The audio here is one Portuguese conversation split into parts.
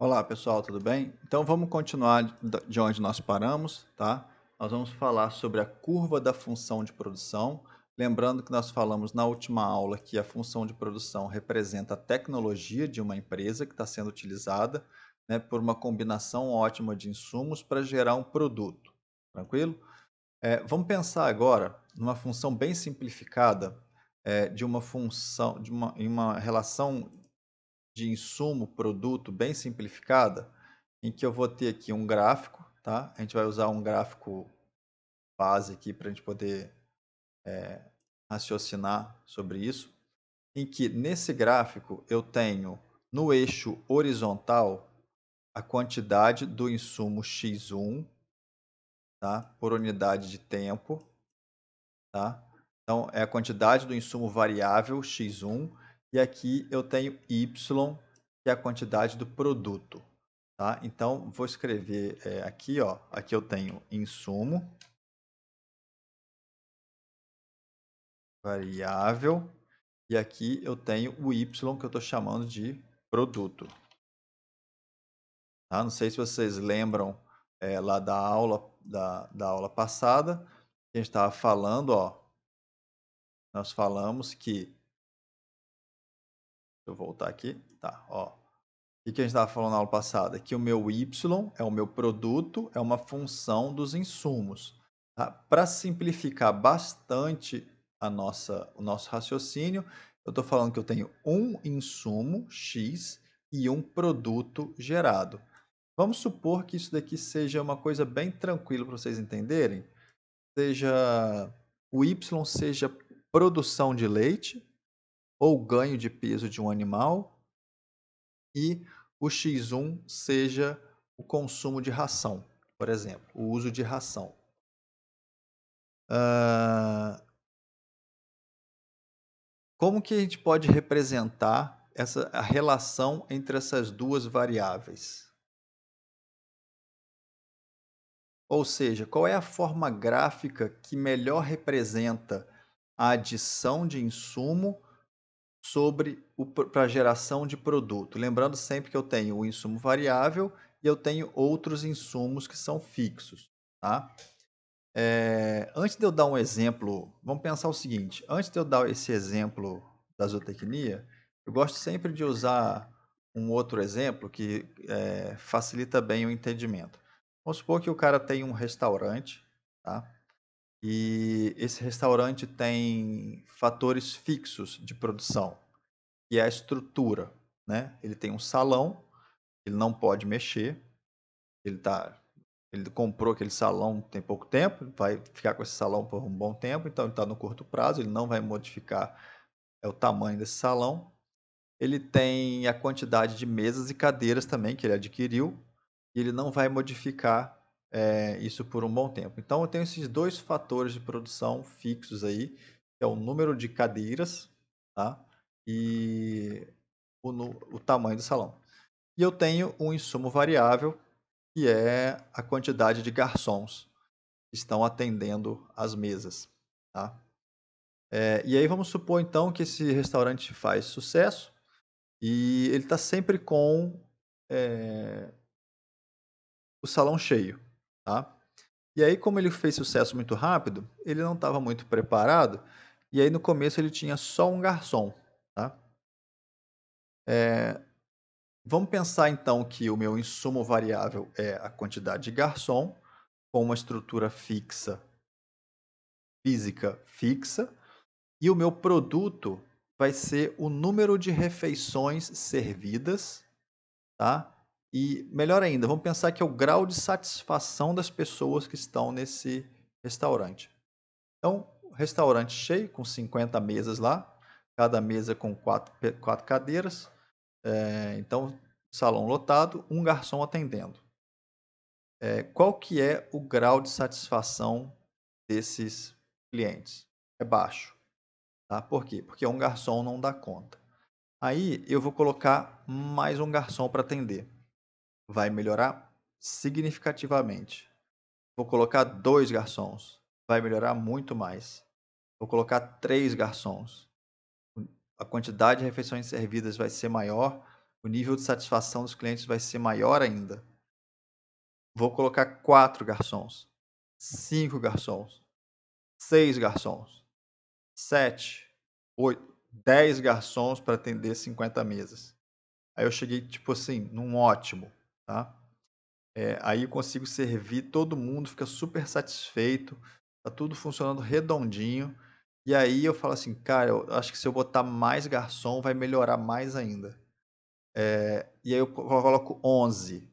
Olá pessoal, tudo bem? Então vamos continuar de onde nós paramos, tá? Nós vamos falar sobre a curva da função de produção. Lembrando que nós falamos na última aula que a função de produção representa a tecnologia de uma empresa que está sendo utilizada, né, por uma combinação ótima de insumos para gerar um produto. Tranquilo? Vamos pensar agora numa função bem simplificada, de uma função, em uma relação de insumo, produto bem simplificada, em que eu vou ter aqui um gráfico, tá? A gente vai usar um gráfico base aqui para a gente poder raciocinar sobre isso, em que nesse gráfico eu tenho no eixo horizontal a quantidade do insumo X1, tá? Por unidade de tempo, tá? Então é a quantidade do insumo variável X1 e aqui eu tenho Y, que é a quantidade do produto. Tá? Então, vou escrever aqui, ó. Aqui eu tenho insumo variável e aqui eu tenho o Y que eu estou chamando de produto. Tá? Não sei se vocês lembram lá da aula da aula passada, que a gente estava falando, ó. Nós falamos que, deixa eu voltar aqui, tá? Ó, o que a gente estava falando na aula passada? Que o meu Y é o meu produto, é uma função dos insumos. Tá? Para simplificar bastante o nosso raciocínio, eu estou falando que eu tenho um insumo X e um produto gerado. Vamos supor que isso daqui seja uma coisa bem tranquila para vocês entenderem. Seja o Y seja produção de leite ou ganho de peso de um animal e o X1 seja o consumo de ração, por exemplo, o uso de ração. Como que a gente pode representar a relação entre essas duas variáveis? Ou seja, qual é a forma gráfica que melhor representa a adição de insumo sobre para a geração de produto? Lembrando sempre que eu tenho o insumo variável e eu tenho outros insumos que são fixos, tá? Antes de eu dar um exemplo, vamos pensar o seguinte: antes de eu dar esse exemplo da zootecnia, eu gosto sempre de usar um outro exemplo que facilita bem o entendimento. Vamos supor que o cara tem um restaurante, tá? E esse restaurante tem fatores fixos de produção, que é a estrutura, né? Ele tem um salão, ele não pode mexer, ele comprou aquele salão tem pouco tempo, vai ficar com esse salão por um bom tempo, então ele está no curto prazo, ele não vai modificar o tamanho desse salão. Ele tem a quantidade de mesas e cadeiras também que ele adquiriu, e ele não vai modificar isso por um bom tempo. Então eu tenho esses dois fatores de produção fixos aí, que é o número de cadeiras, tá? E o tamanho do salão. E eu tenho um insumo variável, que é a quantidade de garçons que estão atendendo as mesas, tá? E aí vamos supor então que esse restaurante faz sucesso e ele está sempre com o salão cheio, tá? E aí, como ele fez sucesso muito rápido, ele não estava muito preparado, e aí no começo ele tinha só um garçom, tá? Vamos pensar então que o meu insumo variável é a quantidade de garçom, com uma estrutura física fixa, e o meu produto vai ser o número de refeições servidas, tá? E melhor ainda, vamos pensar que é o grau de satisfação das pessoas que estão nesse restaurante. Então, restaurante cheio, com 50 mesas lá, cada mesa com quatro cadeiras. Então, salão lotado, um garçom atendendo. Qual que é o grau de satisfação desses clientes? É baixo. Tá? Por quê? Porque um garçom não dá conta. Aí eu vou colocar mais um garçom para atender. Vai melhorar significativamente. Vou colocar 2 garçons. Vai melhorar muito mais. Vou colocar 3 garçons. A quantidade de refeições servidas vai ser maior, o nível de satisfação dos clientes vai ser maior ainda. Vou colocar 4 garçons, 5 garçons, 6 garçons, 7, 8, 10 garçons para atender 50 mesas. Aí eu cheguei, tipo assim, num ótimo, tá? Aí eu consigo servir, todo mundo fica super satisfeito, tá tudo funcionando redondinho. E aí eu falo assim, cara, eu acho que se eu botar mais garçom vai melhorar mais ainda. E aí eu coloco 11.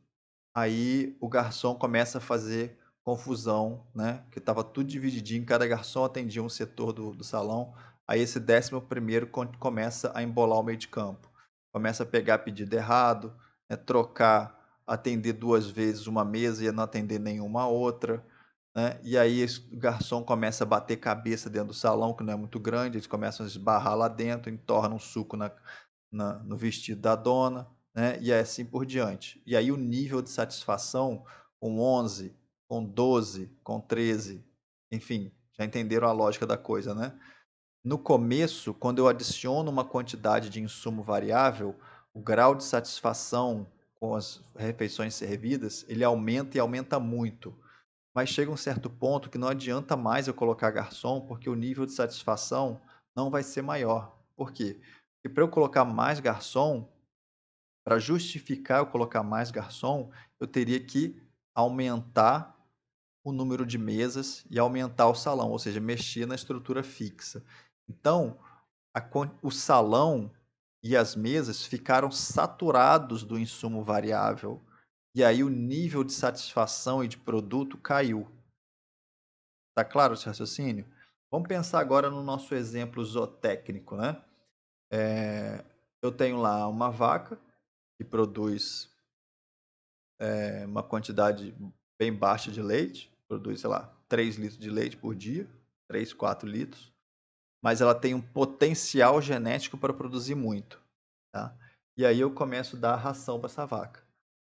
Aí o garçom começa a fazer confusão, né? Que estava tudo divididinho, cada garçom atendia um setor do salão. Aí esse 11º começa a embolar o meio de campo. Começa a pegar pedido errado, né? Trocar, atender 2 vezes uma mesa e não atender nenhuma outra. Né? E aí o garçom começa a bater cabeça dentro do salão, que não é muito grande, eles começam a esbarrar lá dentro, entornam um suco no vestido da dona, né? E assim por diante. E aí o nível de satisfação com 11, com 12, com 13, enfim, já entenderam a lógica da coisa, né? No começo, quando eu adiciono uma quantidade de insumo variável, o grau de satisfação com as refeições servidas, ele aumenta e aumenta muito. Mas chega um certo ponto que não adianta mais eu colocar garçom, porque o nível de satisfação não vai ser maior. Por quê? Porque para eu colocar mais garçom, para justificar eu colocar mais garçom, eu teria que aumentar o número de mesas e aumentar o salão, ou seja, mexer na estrutura fixa. Então, o salão e as mesas ficaram saturados do insumo variável, e aí o nível de satisfação e de produto caiu. Tá claro esse raciocínio? Vamos pensar agora no nosso exemplo zootécnico, né? Eu tenho lá uma vaca que produz uma quantidade bem baixa de leite, produz, sei lá, 3 litros de leite por dia, 3, 4 litros, mas ela tem um potencial genético para produzir muito, tá? E aí eu começo a dar ração para essa vaca,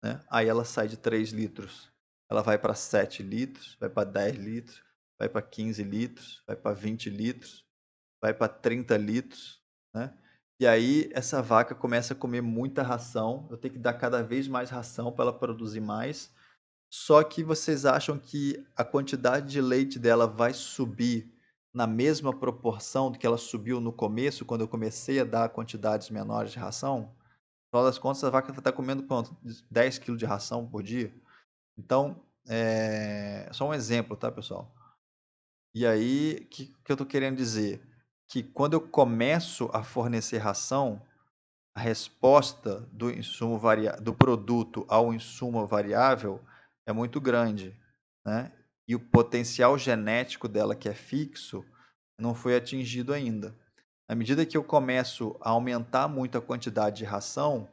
né? Aí ela sai de 3 litros, ela vai para 7 litros, vai para 10 litros, vai para 15 litros, vai para 20 litros, vai para 30 litros, né? E aí essa vaca começa a comer muita ração, eu tenho que dar cada vez mais ração para ela produzir mais. Só que vocês acham que a quantidade de leite dela vai subir na mesma proporção do que ela subiu no começo, quando eu comecei a dar quantidades menores de ração? No final das contas, a vaca está comendo quanto? 10 quilos de ração por dia? Então, só um exemplo, tá, pessoal? E aí, o que eu estou querendo dizer? Que quando eu começo a fornecer ração, a resposta do produto ao insumo variável é muito grande, né? E o potencial genético dela, que é fixo, não foi atingido ainda. À medida que eu começo a aumentar muito a quantidade de ração,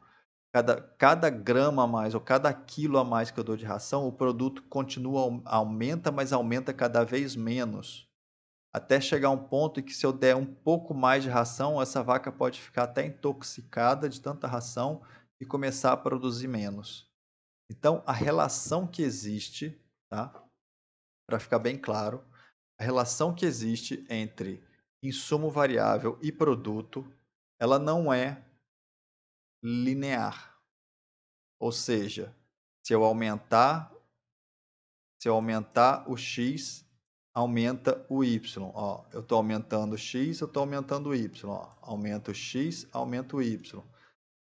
cada grama a mais ou cada quilo a mais que eu dou de ração, o produto continua, aumenta, mas aumenta cada vez menos. Até chegar um ponto em que, se eu der um pouco mais de ração, essa vaca pode ficar até intoxicada de tanta ração e começar a produzir menos. Então, a relação que existe, tá? Para ficar bem claro, a relação que existe entre insumo variável e produto, ela não é linear. Ou seja, se eu aumentar Se eu aumentar o x, aumenta o y. Ó, eu estou aumentando o x, eu estou aumentando o y. Ó, aumenta o x, aumenta o y.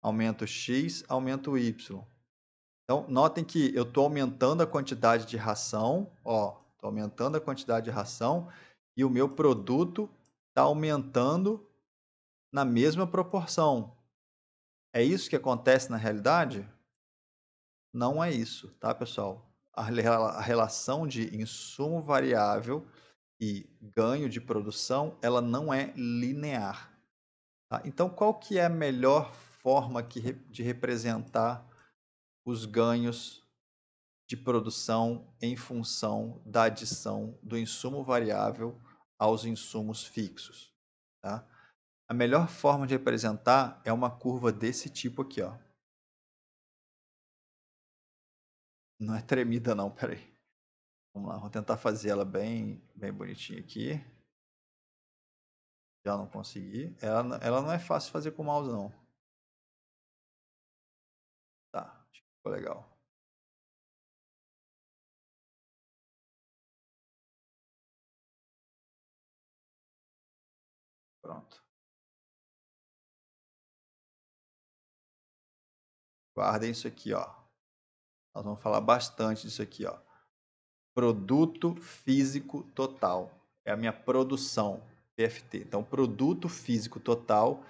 Aumenta o x, aumenta o y. Então, notem que eu estou aumentando a quantidade de ração. Ó, estou aumentando a quantidade de ração e o meu produto está aumentando na mesma proporção. É isso que acontece na realidade? Não é isso, tá, pessoal? A relação de insumo variável e ganho de produção, ela não é linear. Tá? Então, qual que é a melhor forma de representar os ganhos de produção em função da adição do insumo variável aos insumos fixos? Tá? A melhor forma de representar é uma curva desse tipo aqui, ó. Não é tremida não, peraí. Vamos lá, vou tentar fazer ela bem bonitinha aqui. Já não consegui. Ela não é fácil de fazer com o mouse, não. Ficou legal. Pronto. Guardem isso aqui, ó. Nós vamos falar bastante disso aqui, ó. Produto físico total. É a minha produção, PFT. Então, produto físico total,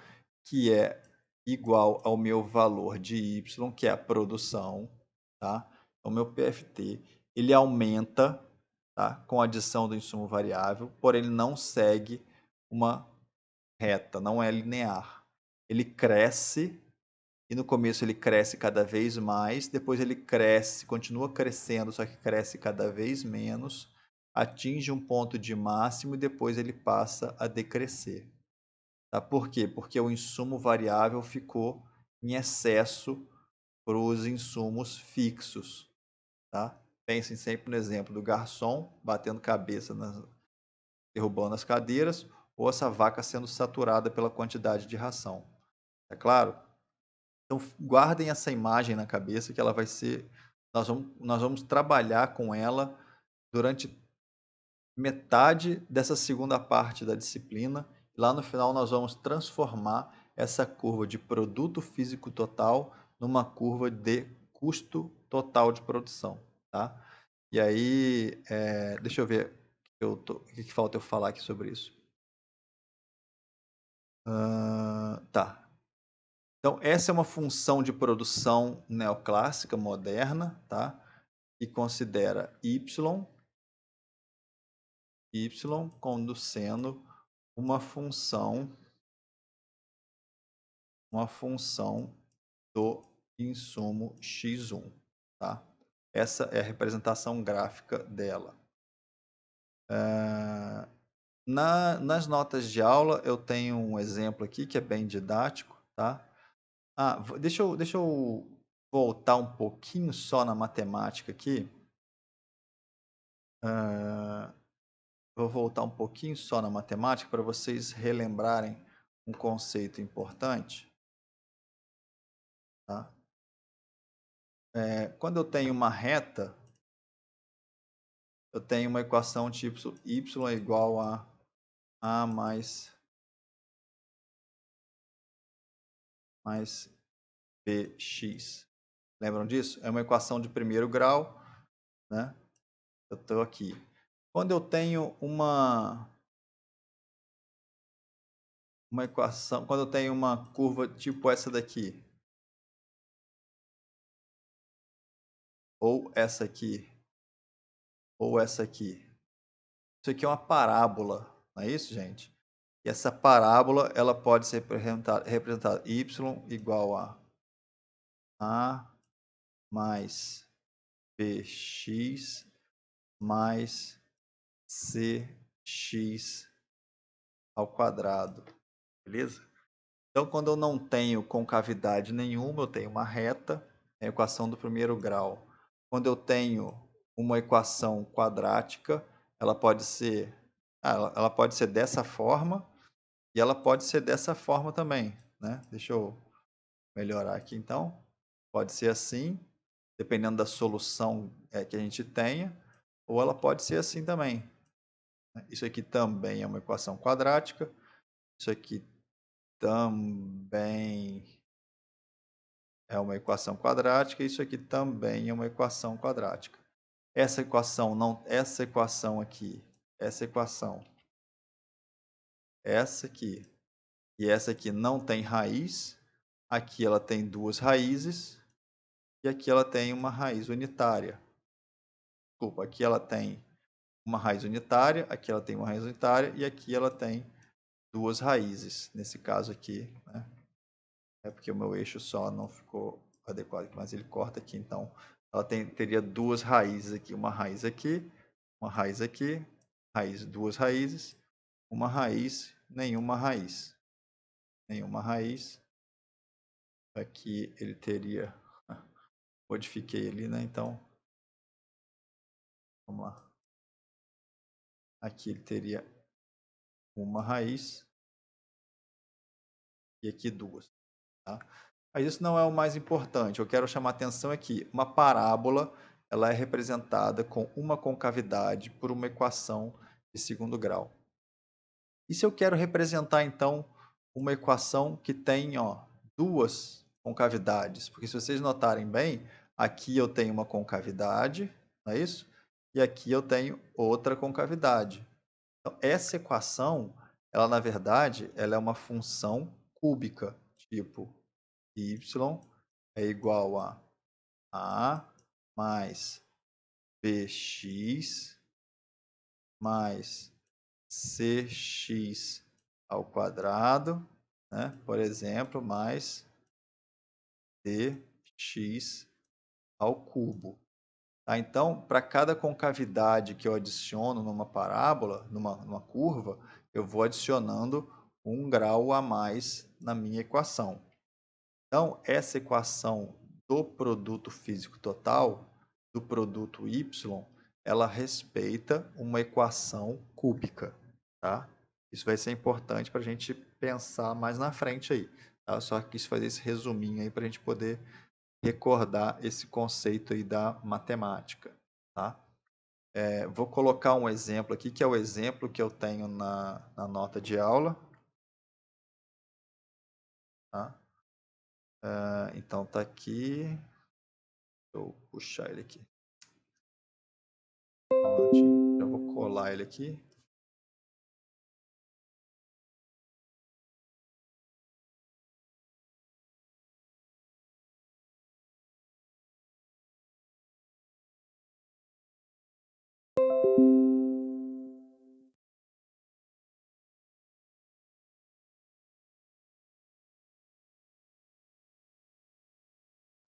que é igual ao meu valor de Y, que é a produção, tá? Então, meu PFT, ele aumenta, tá? Com a adição do insumo variável, porém ele não segue uma reta, não é linear. Ele cresce e no começo ele cresce cada vez mais, depois ele cresce, continua crescendo, só que cresce cada vez menos, atinge um ponto de máximo e depois ele passa a decrescer. Tá? Por quê? Porque o insumo variável ficou em excesso para os insumos fixos. Tá? Pensem sempre no exemplo do garçom batendo cabeça, derrubando as cadeiras, ou essa vaca sendo saturada pela quantidade de ração. É claro? Então, guardem essa imagem na cabeça que ela vai ser. Nós vamos trabalhar com ela durante metade dessa segunda parte da disciplina. Lá no final, nós vamos transformar essa curva de produto físico total numa curva de custo total de produção. Tá? E aí, deixa eu ver o que falta eu falar aqui sobre isso. Tá. Então, essa é uma função de produção neoclássica moderna, tá? Que considera y como sendo uma função do insumo x1, tá? Essa é a representação gráfica dela. Nas notas de aula eu tenho um exemplo aqui que é bem didático, tá? Deixa eu voltar um pouquinho só na matemática aqui. Vou voltar um pouquinho só na matemática para vocês relembrarem um conceito importante. Tá? Quando eu tenho uma reta, eu tenho uma equação tipo y é igual a mais bx. Lembram disso? É uma equação de primeiro grau, né? Eu estou aqui. Quando eu tenho uma equação, quando eu tenho uma curva tipo essa daqui, ou essa aqui, ou essa aqui. Isso aqui é uma parábola, não é isso, gente? E essa parábola ela pode ser representada y igual a mais bx mais cx ao quadrado, beleza? Então, quando eu não tenho concavidade nenhuma, eu tenho uma reta, é a equação do primeiro grau. Quando eu tenho uma equação quadrática, ela pode ser, ela pode ser dessa forma e ela pode ser dessa forma também, né? Deixa eu melhorar aqui então. Pode ser assim, dependendo da solução que a gente tenha, ou ela pode ser assim também. Isso aqui também é uma equação quadrática. Isso aqui também é uma equação quadrática. Isso aqui também é uma equação quadrática. Essa equação não, essa equação aqui, essa equação, essa aqui e essa aqui não tem raiz. Aqui ela tem duas raízes e aqui ela tem uma raiz unitária. Desculpa, aqui ela tem uma raiz unitária, aqui ela tem uma raiz unitária e aqui ela tem duas raízes. Nesse caso aqui, né? É porque o meu eixo só não ficou adequado, mas ele corta aqui, então ela teria duas raízes aqui, uma raiz aqui, uma raiz aqui, duas raízes, uma raiz, nenhuma raiz. Nenhuma raiz. Aqui ele teria, modifiquei ali, né? Então, vamos lá. Aqui ele teria uma raiz e aqui duas, tá? Mas isso não é o mais importante. Eu quero chamar a atenção aqui. Uma parábola, ela é representada com uma concavidade por uma equação de segundo grau. E se eu quero representar, então, uma equação que tem, ó, duas concavidades? Porque se vocês notarem bem, aqui eu tenho uma concavidade, não é isso? E aqui eu tenho outra concavidade. Então, essa equação, ela na verdade, ela é uma função cúbica, tipo y é igual a mais bx mais cx ao quadrado, né? Por exemplo, mais dx ao cubo. Tá? Então, para cada concavidade que eu adiciono numa parábola, numa curva, eu vou adicionando 1 grau a mais na minha equação. Então, essa equação do produto físico total, do produto y, ela respeita uma equação cúbica, tá? Isso vai ser importante para a gente pensar mais na frente aí. Tá? Eu só quis fazer esse resuminho aí para a gente poder recordar esse conceito aí da matemática, tá? Vou colocar um exemplo aqui, que é o exemplo que eu tenho na nota de aula, tá? Então, tá aqui. Deixa eu puxar ele aqui. Só um minutinho. Já vou colar ele aqui.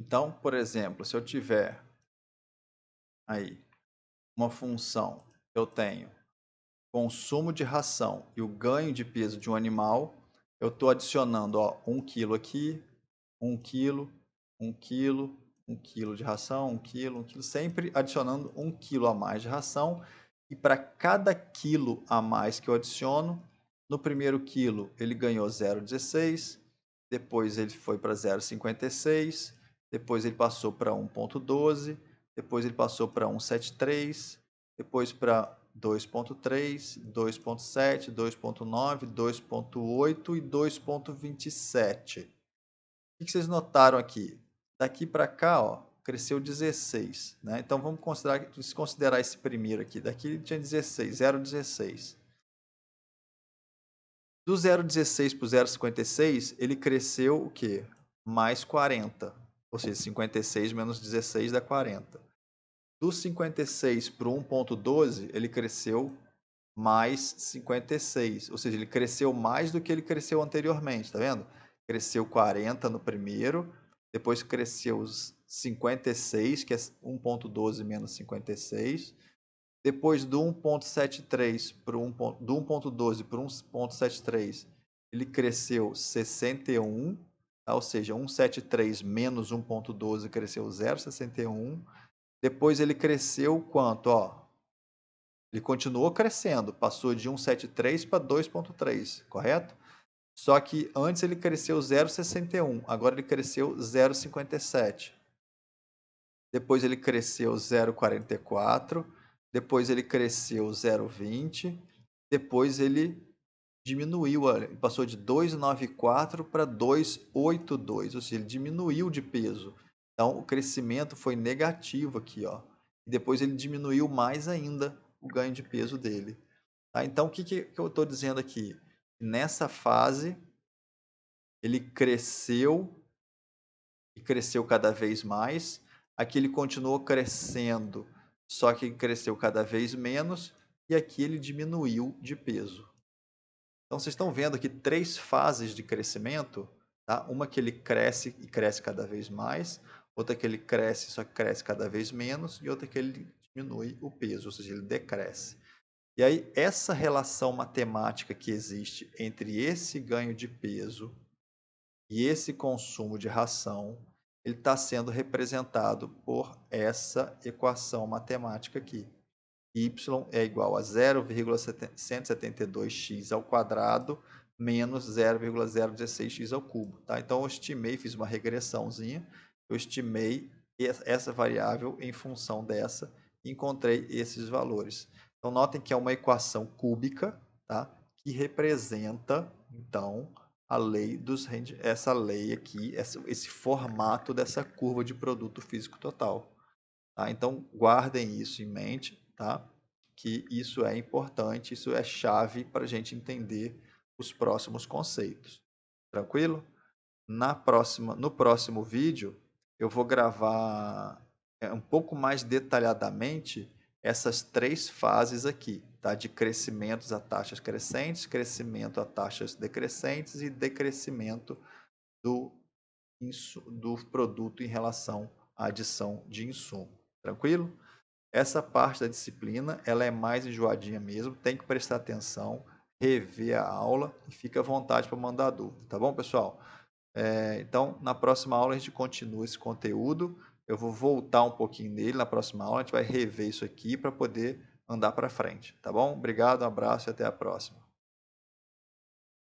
Então, por exemplo, se eu tiver aí uma função, eu tenho consumo de ração e o ganho de peso de um animal, eu estou adicionando, ó, 1 quilo aqui, 1 quilo, 1 quilo, 1 quilo de ração, 1 quilo, 1 quilo, sempre adicionando 1 quilo a mais de ração. E para cada quilo a mais que eu adiciono, no primeiro quilo ele ganhou 0,16, depois ele foi para 0,56, depois ele passou para 1,12, depois ele passou para 1,73, depois para 2,3, 2,7, 2,9, 2,8 e 2,27. O que vocês notaram aqui? Daqui para cá, ó, cresceu 16, né? Então vamos considerar esse primeiro aqui. Daqui ele tinha 16, 0,16. Do 0,16 para o 0,56, ele cresceu o quê? Mais 40. Ou seja, 56 menos 16 dá 40. Do 56 para o 1,12, ele cresceu mais 56. Ou seja, ele cresceu mais do que ele cresceu anteriormente, tá vendo? Cresceu 40 no primeiro, depois cresceu os 56, que é 1,12 menos 56. Depois do 1,73 para do 1,12 para 1,73, ele cresceu 61, tá? Ou seja, 1,73 menos 1,12 cresceu 0,61. Depois ele cresceu quanto? Ó, ele continuou crescendo, passou de 1,73 para 2,3, correto? Só que antes ele cresceu 0,61, agora ele cresceu 0,57. Depois ele cresceu 0,44, depois ele cresceu 0,20, depois ele diminuiu, olha, passou de 2,94 para 2,82, ou seja, ele diminuiu de peso. Então o crescimento foi negativo aqui, ó. E depois ele diminuiu mais ainda o ganho de peso dele. Tá? Então o que eu estou dizendo aqui? Nessa fase ele cresceu e cresceu cada vez mais. Aqui ele continuou crescendo, só que cresceu cada vez menos, e aqui ele diminuiu de peso. Então vocês estão vendo aqui 3 fases de crescimento, tá? Uma que ele cresce e cresce cada vez mais, outra que ele cresce, só que cresce cada vez menos, e outra que ele diminui o peso, ou seja, ele decresce. E aí essa relação matemática que existe entre esse ganho de peso e esse consumo de ração, ele está sendo representado por essa equação matemática aqui. Y é igual a 0,172x ao quadrado menos 0,016x ao cubo, tá? Então, eu estimei, fiz uma regressãozinha, eu estimei essa variável em função dessa e encontrei esses valores. Então, notem que é uma equação cúbica, tá? Que representa, então, a lei essa lei aqui, esse formato dessa curva de produto físico total. Tá? Então, guardem isso em mente, tá? Que isso é importante, isso é chave para a gente entender os próximos conceitos. Tranquilo? No próximo vídeo, eu vou gravar um pouco mais detalhadamente essas 3 fases aqui, tá? De crescimentos a taxas crescentes, crescimento a taxas decrescentes e decrescimento do, do produto em relação à adição de insumo. Tranquilo? Essa parte da disciplina, ela é mais enjoadinha mesmo, tem que prestar atenção, rever a aula e fica à vontade para mandar dúvida, tá bom, pessoal? Então, na próxima aula a gente continua esse conteúdo, eu vou voltar um pouquinho nele na próxima aula, a gente vai rever isso aqui para poder andar para frente, tá bom? Obrigado, um abraço e até a próxima.